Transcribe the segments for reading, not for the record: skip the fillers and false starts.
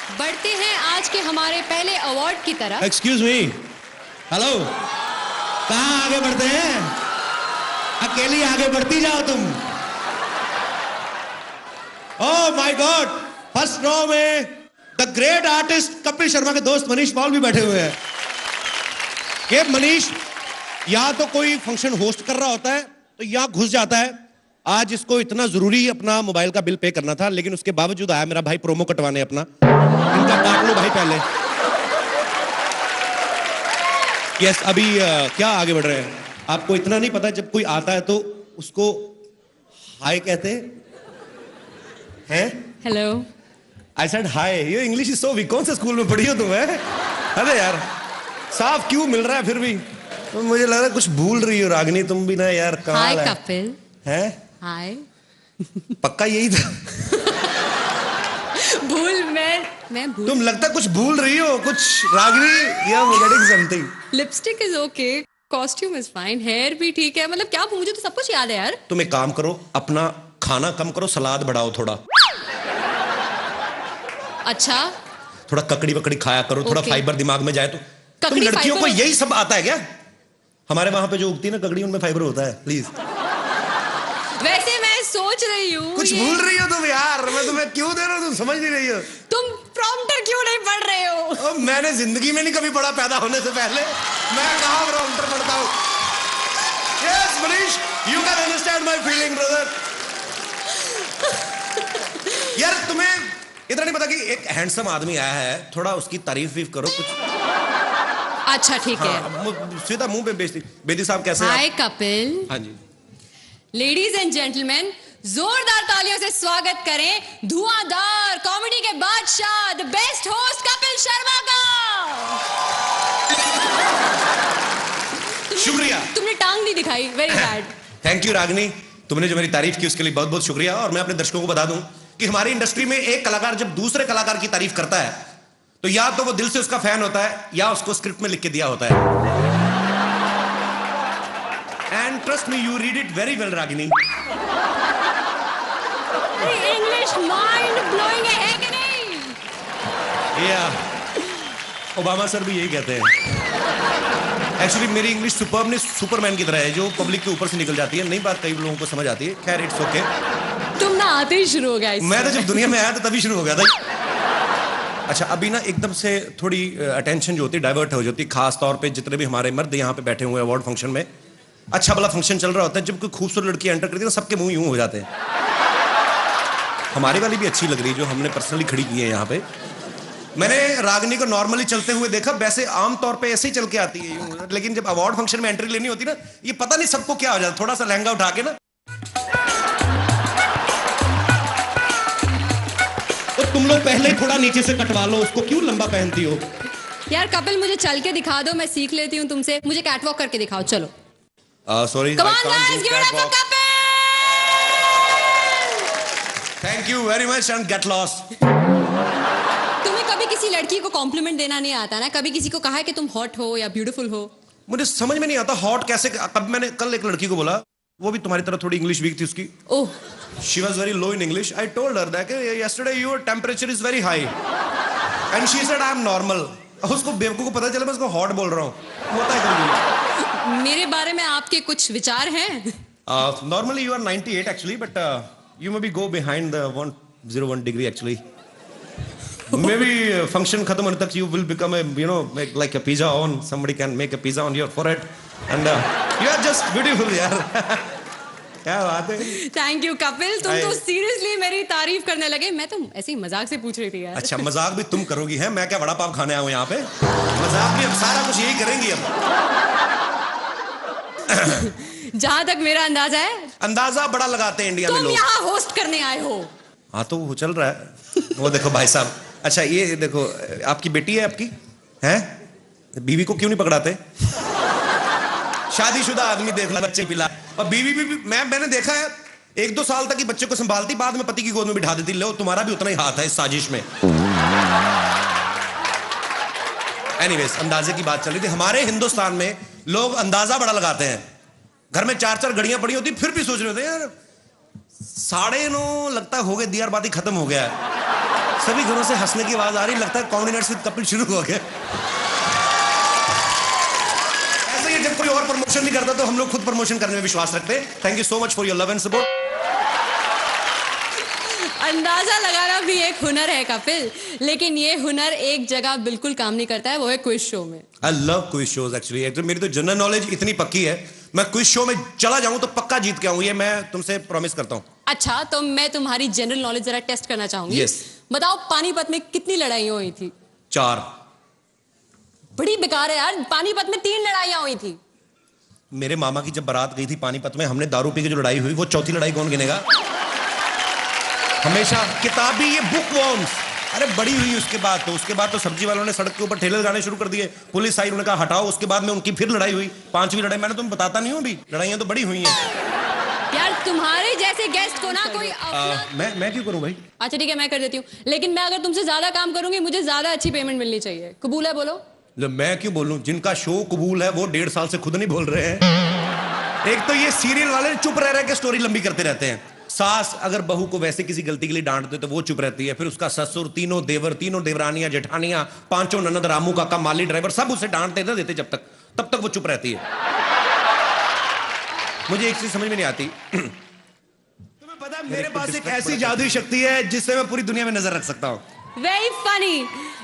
बढ़ते हैं आज के हमारे पहले अवार्ड की तरफ। एक्सक्यूज मी, हेलो, कहाँ आगे बढ़ते हैं? अकेली आगे बढ़ती जाओ तुम। Oh my god, first row में the great artist Kapil Sharma के दोस्त मनीष पॉल भी बैठे हुए हैं। ये मनीष यहाँ तो कोई फंक्शन होस्ट कर रहा होता है तो यहाँ घुस जाता है। आज इसको इतना जरूरी अपना मोबाइल का बिल पे करना था, लेकिन उसके बावजूद आया मेरा भाई प्रोमो कटवाने अपना। इनका काट लो भाई पहले। यस, अभी क्या आगे बढ़ रहे हैं? आपको इतना नहीं पता, जब कोई आता है तो उसको हाय कहते हैं। हेलो, आई सेड हाय। ये इंग्लिश इज सो वीक। कौन से स्कूल में पढ़ी हो तुम? अरे यार, साफ क्यों मिल रहा है फिर भी? तो मुझे लग रहा है कुछ भूल रही हो रागिनी तुम भी ना यार। हाय कपिल। है हाय। पक्का यही था? मैं भूल। तुम लगता कुछ भूल रही हो कुछ रागिनी, या getting something. Lipstick is okay, costume is fine, hair भी ठीक है, मतलब क्या मुझे तो सब कुछ याद है यार। तुम एक काम करो, अपना खाना कम करो, सलाद बढ़ाओ थोड़ा। अच्छा, थोड़ा ककड़ी वकड़ी खाया करो, थोड़ा फाइबर दिमाग में जाए तो। तुम लड़कियों को यही सब आता है क्या? हमारे वहां पे जो उगती है ना ककड़ी, उनमें फाइबर होता है। प्लीज। वैसे मैं सोच रही हूँ कुछ भूल रही हो तुम यार। मैं तुम्हें क्यों दे रहा हूँ, तुम समझ नहीं रही हो। तुम प्रॉम्प्टर क्यों नहीं पढ़ रहे हो? मैंने जिंदगी में नहीं कभी पढ़ा पैदा होने से पहले। मैं कहाँ प्रॉम्प्टर पढ़ता हूँ। Yes Manish, you can understand my feeling brother. यार तुम्हें इतना नहीं पता कि एक हैंडसम आदमी आया है, थोड़ा उसकी तारीफ वीफ करो कुछ। अच्छा ठीक है। सीधा मुंह पे बेइज्जती। बेदी साहब कैसे हैं? हाय कपिल। हाँ जी। लेडीज एंड जेंटलमैन, जोरदार तालियों से स्वागत करें धुआंधार कॉमेडी के बादशाह, the best host Kapil Sharma का। शुक्रिया। तुमने टांग नहीं दिखाई, very bad. Thank you Ragini, तुमने जो मेरी तारीफ की उसके लिए बहुत बहुत शुक्रिया। और मैं अपने दर्शकों को बता दूं कि हमारी इंडस्ट्री में एक कलाकार जब दूसरे कलाकार की तारीफ करता है तो या तो वो दिल से उसका फैन होता है या उसको स्क्रिप्ट में लिख के दिया होता है। And trust me, you read it very well Ragini. English mind blowing है कि नहीं? या ओबामा सर भी यही कहते हैं। एक्चुअली मेरी इंग्लिश सुपरमनी सुपरमैन की तरह है, जो पब्लिक के ऊपर से निकल जाती है। नई बात कई लोगों को समझ आती है। खैर इट्स ओके। तुम ना आते ही शुरू हो गया। मैं तो जब दुनिया में आया तो तभी शुरू हो गया था। अच्छा, अभी ना एकदम से थोड़ी अटेंशन जो होती है डाइवर्ट हो जाती है, खास तौर पे जितने भी हमारे मर्द यहाँ पे बैठे हुए अवार्ड फंक्शन में। अच्छा भला फंक्शन चल रहा होता है, जब कोई खूबसूरत लड़की एंटर करती है ना, सबके मुंह यूं हो जाते हैं। हमारी वाली भी अच्छी लग रही है जो हमने पर्सनली खड़ी की है यहाँ पे। मैंने रागिनी को नॉर्मली चलते हुए देखा, वैसे आमतौर पे ऐसे ही चल के आती है यूं, लेकिन जब अवार्ड फंक्शन में एंट्री लेनी होती ना, ये पता नहीं सबको क्या हो जाता। थोड़ा सा लहंगा उठा के ना, तो तुम लोग पहले थोड़ा नीचे से कटवा लो उसको, क्यों लंबा पहनती हो? यार कपिल, मुझे चल के दिखा दो, मैं सीख लेती हूँ तुमसे। मुझे कैटवॉक करके दिखाओ, चलो। Sorry, Come on guys, give it up for Kapil! Thank you very much and get lost. तुम्हें कभी किसी लड़की को कॉम्प्लीमेंट देना नहीं आता ना? कभी किसी को कहा है कि तुम हॉट हो या ब्यूटीफुल हो? मुझे समझ में नहीं आता हॉट कैसे। कब मैंने कल एक लड़की को बोला, वो भी तुम्हारी तरह थोड़ी इंग्लिश वीक थी उसकी। Oh, she was very low in English. I told her that yesterday your temperature is very high and she said I am normal. उसको बेवकूफ को पता चला मैं उसको हॉट बोल रहा हूँ। होता है कभी। मेरे बारे में आपके कुछ विचार हैं? Normally you are 98 actually, but you may be go behind the 101 degree actually. May be function खत्म होने तक you will become a, you know, like a pizza on. Somebody can make a pizza on your forehead and you are just beautiful यार। क्या बात है। Thank you Kapil, तुम तो seriously मेरी तारीफ करने लगे। मैं तो ऐसे ही मजाक से पूछ रही थी यार। अच्छा, मजाक भी तुम करोगी? है मैं क्या बड़ा पाव खाने आया हूँ यहाँ पे? मजाक भी अब सारा कुछ यही करेंगी अब। जहां तक मेरा अंदाजा है, अंदाजा बड़ा लगाते हैं इंडिया में तुम लोग। यहाँ होस्ट करने आए हो। हाँ तो वो चल रहा है। वो देखो भाई साहब। अच्छा ये देखो, आपकी बेटी है आपकी? है? बीवी को क्यों नहीं पकड़ाते? शादीशुदा आदमी देख ला, बच्चे पिला। और बीवी भी मैंने देखा है 1-2 साल तक ही बच्चे को संभालती, बाद में पति की गोद में बिठा देती। लो तुम्हारा भी उतना ही हाथ है इस साजिश में। एनीवेज, अंदाजे की बात चल रही थी। हमारे हिंदुस्तान में लोग अंदाजा बड़ा लगाते हैं। घर में 4-4 घड़ियां पड़ी होती, फिर भी सोच रहे होते हैं यार 9:30 लगता हो गए, दियार बाती खत्म हो गया है। सभी घरों से हंसने की आवाज आ रही, लगता है कॉमेडी नाइट्स विद कपिल शुरू हो गया। ऐसे ही जब कोई और प्रमोशन नहीं करता तो हम लोग खुद प्रमोशन करने में विश्वास रखते हैं। Thank you so much for your love and support. अंदाजा लगाना भी एक हुनर है कपिल, लेकिन ये हुनर एक जगह बिल्कुल काम नहीं करता है, वो है क्विज शो में। I love quiz shows actually. मेरी तो जनरल नॉलेज इतनी पक्की है, मैं क्विज शो में चला जाऊं तो पक्का जीत के आऊं, ये मैं तुमसे प्रॉमिस करता हूं। अच्छा, तो मैं तुम्हारी जनरल नॉलेज जरा टेस्ट करना चाहूंगी। Yes. बताओ, पानीपत में कितनी लड़ाइयां हुई थी? 4। बड़ी बेकार है यार, पानीपत में 3 लड़ाइयां हुई थी। मेरे मामा की जब बारात गई थी पानीपत में, हमने दारू पी के जो लड़ाई हुई, वो चौथी लड़ाई कौन गिनेगा? हमेशा किताबी ये बुक वॉर्म्स। अरे बड़ी हुई उसके बाद तो सब्जी वालों ने सड़क के ऊपर ठेले लगाने शुरू कर दिए, पुलिस आई, उन्होंने कहा हटाओ, उसके बाद में उनकी फिर लड़ाई हुई, 5वीं लड़ाई। मैंने तुम्हें बताता नहीं हूं अभी, लड़ाइयां तो बड़ी हुई हैं यार। तुम्हारे जैसे गेस्ट को ना कोई मैं क्यों करूं भाई? अच्छा ठीक है, मैं कर देती हूँ, लेकिन मैं अगर तुमसे ज्यादा काम करूंगी मुझे ज्यादा अच्छी पेमेंट मिलनी चाहिए। कबूल है? बोलो। मैं क्यों बोलूं? जिनका शो कबूल है वो 1.5 साल से खुद नहीं बोल रहे हैं। एक तो ये सीरियल वाले चुप रह के स्टोरी लंबी करते रहते हैं। सास अगर बहू को वैसे किसी गलती के लिए डांट दे तो वो चुप रहती है, फिर उसका ससुर, तीनों देवर, तीनों देवरानियां, जेठानियां, 5 ननद, रामू काका, माली ड्राइवर, सब उसे डांटते ना देते तब तक वो चुप रहती है। मुझे एक चीज समझ में नहीं आती। तुम्हें पता है मेरे पास एक ऐसी जादुई शक्ति है जिससे मैं पूरी दुनिया में नजर रख सकता हूं। Very funny.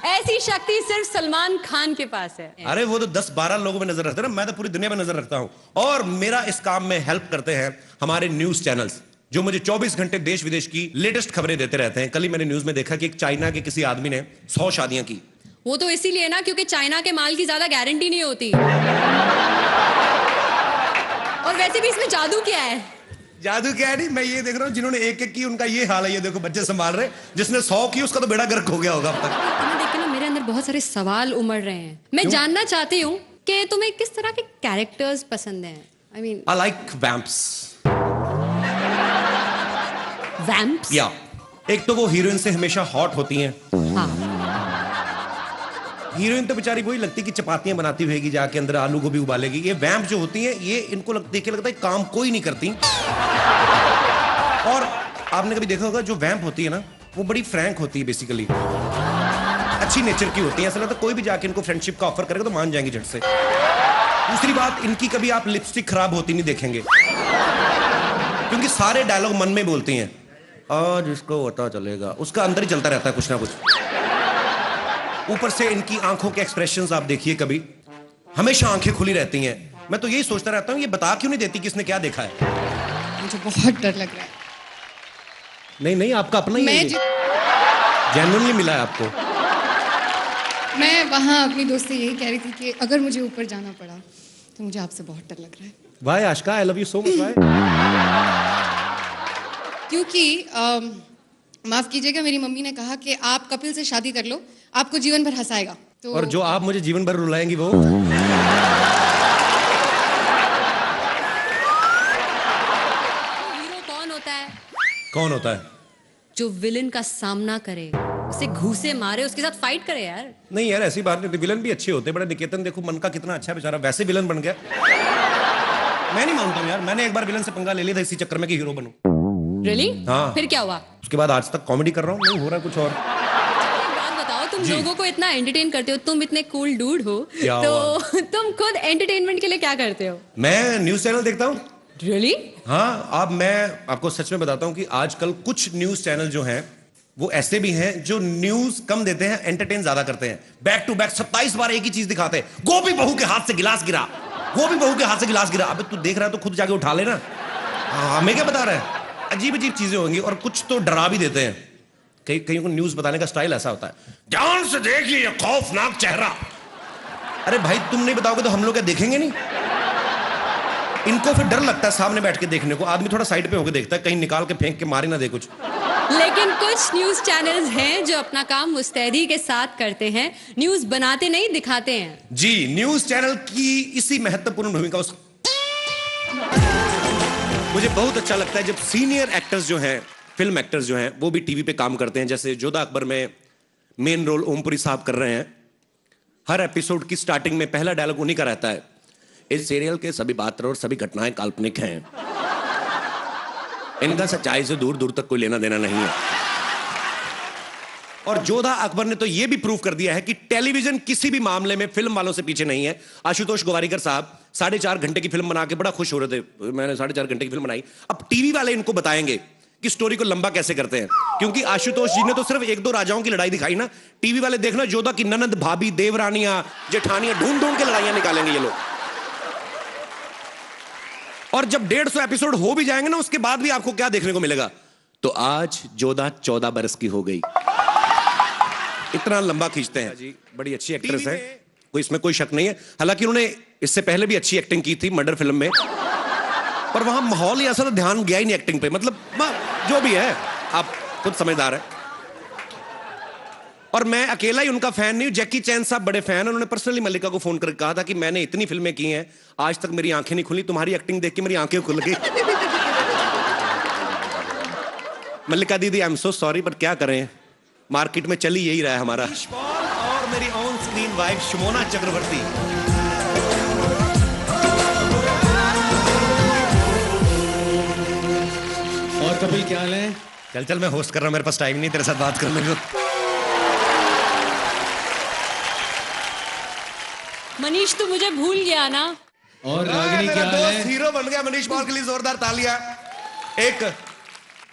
ऐसी शक्ति सिर्फ सलमान खान के पास है। अरे वो तो 10-12 लोगों में नजर रखते हैं ना, मैं तो पूरी दुनिया में नजर रखता हूं। और मेरा इस काम में हेल्प करते हैं हमारे न्यूज चैनल्स, जो मुझे 24 घंटे देश विदेश की लेटेस्ट खबरें देते रहते हैं। कल ही मैंने न्यूज में देखा कि एक चाइना के किसी आदमी ने 100 शादियां की। वो तो इसीलिए ना क्योंकि चाइना के माल की ज्यादा गारंटी नहीं होती। और वैसे भी इसमें जादू क्या है? जादू क्या है? नहीं, मैं ये देख रहा हूँ जिन्होंने एक की उनका ये हाल है। ये देखो बच्चे संभाल रहे, जिसने 100 की उसका तो बेड़ा गर्क हो गया होगा अब तक। तुम्हें देख के ना मेरे अंदर बहुत सारे सवाल उमड़ रहे हैं। मैं जानना चाहती हूँ कि तुम्हें किस तरह के कैरेक्टर्स पसंद हैं? I mean, I like vamps. Vamps? या एक तो वो हीरोइन से हमेशा हॉट होती हैं। हाँ। हीरोइन तो बेचारी वही लगती कि चपातियां बनाती होगी, जाके अंदर आलू गोभी उबालेगी। ये वैम्प जो होती हैं, ये इनको देख के लगता है काम कोई नहीं करती। और आपने कभी देखा होगा जो वैम्प होती है ना, वो बड़ी फ्रैंक होती है, बेसिकली अच्छी नेचर की होती है। ऐसा लगता है कोई भी जाके इनको फ्रेंडशिप का ऑफर करेगा तो मान जाएंगे झट से। दूसरी बात, इनकी कभी आप लिपस्टिक खराब होती नहीं देखेंगे, क्योंकि सारे डायलॉग मन में बोलती हैं। आज इसको पता चलेगा, उसका अंदर ही चलता रहता है कुछ ना कुछ। ऊपर से इनकी आंखों के एक्सप्रेशंस आप देखिए, कभी हमेशा आंखें खुली रहती हैं। मैं तो यही सोचता रहता हूं ये बता क्यों नहीं देती कि इसने क्या देखा है। मुझे बहुत डर लग रहा है। नहीं, आपका अपना ही है, जेन्युइनली मिला है आपको। मैं वहां अपनी दोस्त से यही कह रही थी कि अगर मुझे ऊपर जाना पड़ा तो मुझे आपसे बहुत डर लग रहा है। Why Ashika, I love you so much. Why? क्योंकि माफ कीजिएगा, मेरी मम्मी ने कहा कि आप कपिल से शादी कर लो, आपको जीवन भर हंसाएगा। तो और जो आप मुझे जीवन भर रुलाएंगी वो? हीरो कौन होता है? कौन होता है? जो विलन का सामना करे, उसे घूसे मारे, उसके साथ फाइट करे यार। नहीं यार, ऐसी बात नहीं होती। विलन भी अच्छे होते हैं। बड़ा निकेतन देखो, मन का कितना अच्छा बेचारा, वैसे विलन बन गया। मैं नहीं मानता हूँ यार, मैंने एक बार विलन से पंगा ले लिया था इसी चक्कर में कि हीरो बनूं। रियली? हाँ। फिर क्या हुआ? उसके बाद आज तक कॉमेडी कर रहा हूँ, नहीं हो रहा कुछ और। एक बात बताओ, तुम लोगों को इतना एंटरटेन करते हो, तुम इतने कूल डूड हो, क्या तो तुम खुद एंटरटेनमेंट के लिए क्या करते हो? मैं न्यूज चैनल देखता हूँ। रियली? हाँ, अब मैं आपको सच में बताता हूँ कि आजकल कुछ न्यूज चैनल जो हैं वो ऐसे भी हैं जो न्यूज कम देते हैं, एंटरटेन ज्यादा करते हैं। बैक टू बैक 27 बार एक ही चीज दिखाते हैं। गोभी बहू के हाथ से गिलास गिरा, गोभी बहू के हाथ से गिलास गिरा। अबे तू देख रहा है तो खुद जाके उठा लेना। हमें क्या बता रहा है? अजीब अजीब चीजें होंगी और कुछ तो डरा भी देते हैं। कहीं को न्यूज बताने का स्टाइल ऐसा होता है, ध्यान से देखिए खौफनाक चेहरा। अरे भाई, तुम नहीं बताओगे तो हम लोग क्या देखेंगे नहीं? इनको फिर डर लगता है सामने बैठ के देखने को। आदमी थोड़ा साइड पे होकर देखता है, कहीं निकाल के फेंक के मारे ना दे कुछ। लेकिन कुछ न्यूज चैनल्स हैं जो अपना काम मुस्तैदी के साथ करते हैं, न्यूज बनाते नहीं दिखाते हैं। जी, न्यूज चैनल की इसी महत्वपूर्ण भूमिका मुझे बहुत अच्छा लगता है जब सीनियर एक्टर्स जो हैं, फिल्म एक्टर्स जो हैं, वो भी टीवी पे काम करते हैं। जैसे जोधा अकबर में मेन रोल ओमपुरी साहब कर रहे हैं। हर एपिसोड की स्टार्टिंग में पहला डायलॉग उन्हीं का रहता है, इस सीरियल के सभी पात्र और सभी घटनाएं काल्पनिक हैं, इनका सच्चाई से दूर दूर तक कोई लेना देना नहीं है। और जोधा अकबर ने तो यह भी प्रूव कर दिया है कि टेलीविजन किसी भी मामले में फिल्म वालों से पीछे नहीं है। आशुतोष गोवारिकर साहब 4.5 घंटे की फिल्म बना के बड़ा खुश हो रहे थे, मैंने 4.5 घंटे की फिल्म बनाई। अब टीवी वाले इनको बताएंगे कि स्टोरी को लंबा कैसे करते हैं, क्योंकि आशुतोष जी ने तो सिर्फ 1-2 राजाओं की लड़ाई दिखाई ना। टीवी वाले देखना जोधा की ननद, भाभी, देवरानियां, जेठानियां ढूंढ ढूंढ के लड़ाइयां निकालेंगे ये लोग। और जब 150 एपिसोड हो भी जाएंगे ना, उसके बाद भी आपको क्या देखने को मिलेगा? तो आज जोधा 14 बरस की हो गई। इतना लंबा खींचते हैं जी। बड़ी अच्छी एक्ट्रेस है, कोई इसमें कोई शक नहीं है। हालांकि उन्होंने इससे पहले भी अच्छी एक्टिंग की थी मर्डर फिल्म में, पर वहां माहौल ही ऐसा, ध्यान गया ही नहीं एक्टिंग पे। मतलब जो भी है, आप खुद समझदार है। और मैं अकेला ही उनका फैन नहीं हूं, जैकी चैन साहब बड़े फैन हैं। उन्होंने पर्सनली मल्लिका को फोन करके कहा था कि मैंने इतनी फिल्में की हैं, आज तक मेरी आंखें नहीं खुली, तुम्हारी एक्टिंग देख के मेरी आंखें खुल गई। मल्लिका दीदी, I am so sorry, but क्या करें, मार्केट में चली यही रहा है हमारा। और मेरी ऑन स्क्रीन वाइफ शमोना चक्रवर्ती। और कपिल क्या हाल है? चल मैं होस्ट कर रहा हूं, मेरे पास टाइम नहीं तेरे साथ बात करने को। मनीष तू मुझे भूल गया ना। और रागिनी क्या हाल है? हीरो बन गया मनीष पॉल के लिए जोरदार तालियां। एक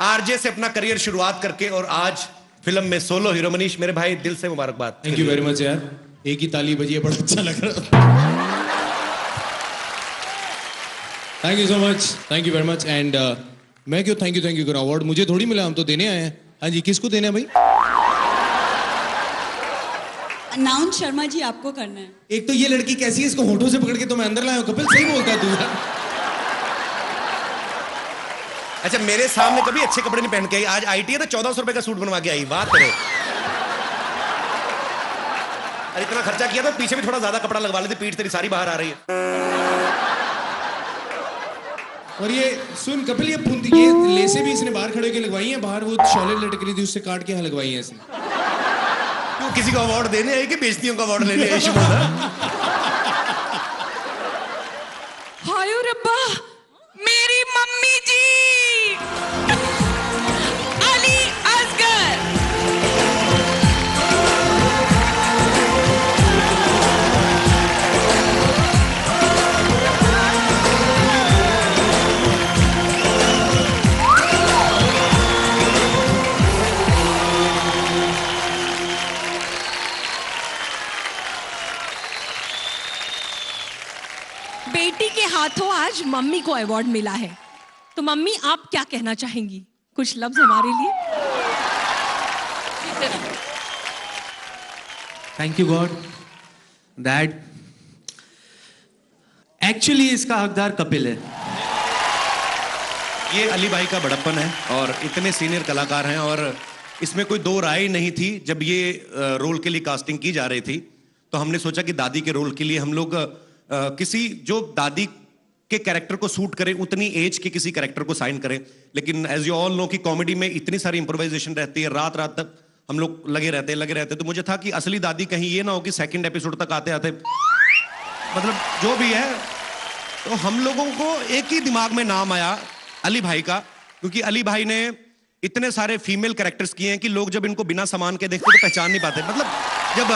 आरजे से अपना करियर शुरुआत करके और आज फिल्म में सोलो हीरो। मनीष मेरे भाई, दिल से मुबारकबाद। थैंक यू वेरी मच यार, एक ही ताली बजी है, बड़ा अच्छा लग रहा। Thank you so much, thank you very much. And मैं क्यों थैंक यू कर रहा हूँ? अवार्ड मुझे थोड़ी मिला, हम तो देने आए हैं। हाँ जी, किसको देना है भाई? अनाउंस शर्मा जी आपको करना है। एक तो ये लड़की कैसी है, इसको होठों से पकड़ के तो मैं अंदर लाया हूँ। कपिल सही बोलता है तू यार। अच्छा, मेरे सामने कभी अच्छे कपड़े नहीं पहन के आई, आज आईटी है तो 1400 रुपए का सूट बनवा के आई। बात करे, अरे इतना खर्चा किया तो पीछे भी थोड़ा ज्यादा कपड़ा लगवा लेते, पीठ तेरी सारी बाहर आ रही है। और ये सुन कपिल, ये लेसे भी इसने बाहर खड़े होकर लगवाई हैं, बाहर वो शॉले लटक रही थी उससे काट के यहाँ लगवाई है इसने। तो किसी को अवार्ड देने आई कि बेइज्जतियों का अवार्ड लेने आई? शमोना, हाय रब्बा, मेरी मम्मी जी अली असगर। बेटी के हाथों आज मम्मी को अवार्ड मिला है, तो मम्मी आप क्या कहना चाहेंगी? कुछ लफ्ज हमारे लिए। Thank you God that actually इसका हकदार कपिल है। ये अली भाई का बड़प्पन है और इतने सीनियर कलाकार हैं, और इसमें कोई दो राय नहीं थी। जब ये रोल के लिए कास्टिंग की जा रही थी तो हमने सोचा कि दादी के रोल के लिए हम लोग किसी जो दादी के कैरेक्टर को सूट करे, उतनी एज के किसी कैरेक्टर को साइन करें। लेकिन एज यू ऑल नो कि कॉमेडी में इतनी सारी इंप्रोवाइजेशन रहती है, रात रात तक हम लोग लगे रहते। तो मुझे था कि असली दादी कहीं ये ना हो कि सेकंड एपिसोड तक आते आते, मतलब जो भी है, तो हम लोगों को एक ही दिमाग में नाम आया अली भाई का, क्योंकि अली भाई ने इतने सारे फीमेल कैरेक्टर्स किए हैं कि लोग जब इनको बिना सामान के देखते तो पहचान नहीं पाते। मतलब जब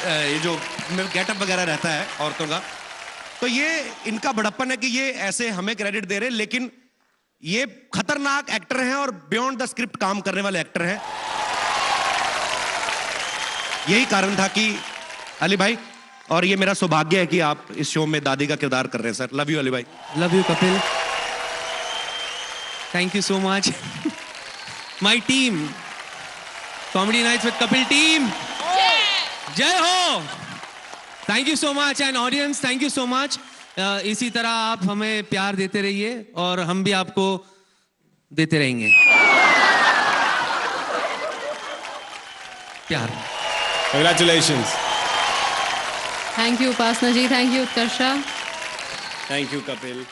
ये जो गेटअप वगैरह रहता है औरतों का, तो ये इनका बड़प्पन है कि ये ऐसे हमें क्रेडिट दे रहे हैं, लेकिन ये खतरनाक एक्टर हैं और बियॉन्ड द स्क्रिप्ट काम करने वाले एक्टर हैं। यही कारण था कि अली भाई, और ये मेरा सौभाग्य है कि आप इस शो में दादी का किरदार कर रहे हैं सर। लव यू अली भाई। Love you Kapil, thank you so much. My team, comedy nights with Kapil team, जय हो। Thank you so much and audience, thank you so much. इसी तरह आप हमें प्यार देते रहिए और हम भी आपको देते रहेंगे प्यार। Congratulations. Thank you Upasana ji, thank you Utkarsha. Thank you, Kapil.